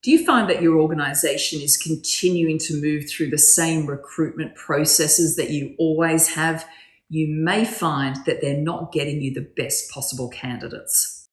Do you find that your organisation is continuing to move through the same recruitment processes that you always have? You may find that they're not getting you the best possible candidates.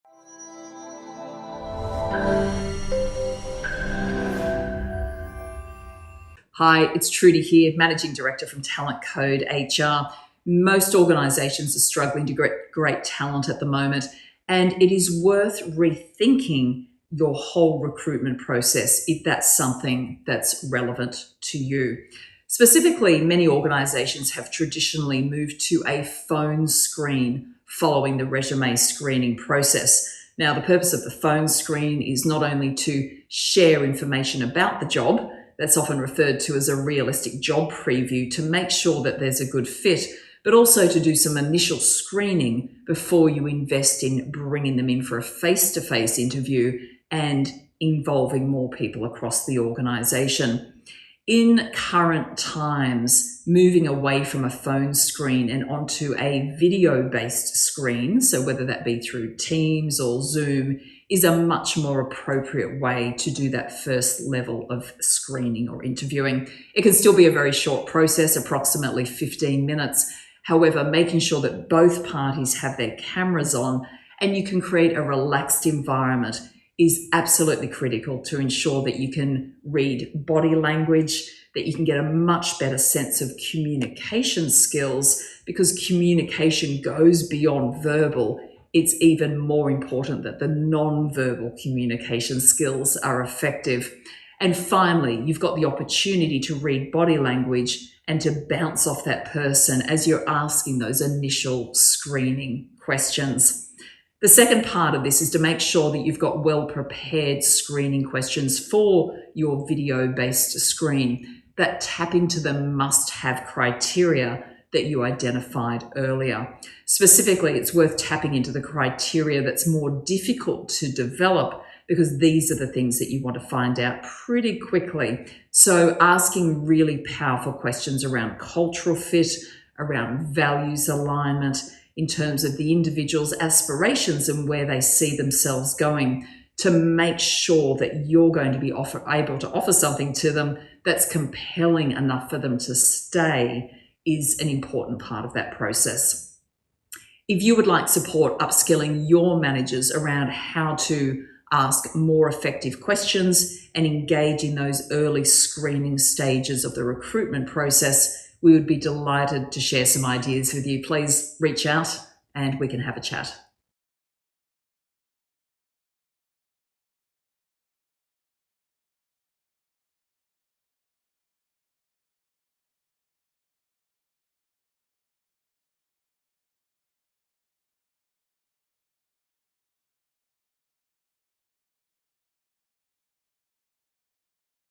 Hi, it's Trudy here, Managing Director from Talent Code HR. Most organisations are struggling to get great talent at the moment, and it is worth rethinking your whole recruitment process if that's something that's relevant to you. Specifically, many organisations have traditionally moved to a phone screen following the resume screening process. Now, the purpose of the phone screen is not only to share information about the job, that's often referred to as a realistic job preview to make sure that there's a good fit, but also to do some initial screening before you invest in bringing them in for a face-to-face interview and involving more people across the organisation. In current times, moving away from a phone screen and onto a video-based screen, so whether that be through Teams or Zoom, is a much more appropriate way to do that first level of screening or interviewing. It can still be a very short process, approximately 15 minutes. However, making sure that both parties have their cameras on and you can create a relaxed environment is absolutely critical to ensure that you can read body language, that you can get a much better sense of communication skills, because communication goes beyond verbal. It's even more important that the non-verbal communication skills are effective. And finally, you've got the opportunity to read body language and to bounce off that person as you're asking those initial screening questions. The second part of this is to make sure that you've got well-prepared screening questions for your video-based screen that tap into the must-have criteria that you identified earlier. Specifically, it's worth tapping into the criteria that's more difficult to develop, because these are the things that you want to find out pretty quickly. So asking really powerful questions around cultural fit, around values alignment, in terms of the individual's aspirations and where they see themselves going, to make sure that you're going to be able to offer something to them that's compelling enough for them to stay, is an important part of that process. If you would like support upskilling your managers around how to ask more effective questions and engage in those early screening stages of the recruitment process, we would be delighted to share some ideas with you. Please reach out and we can have a chat.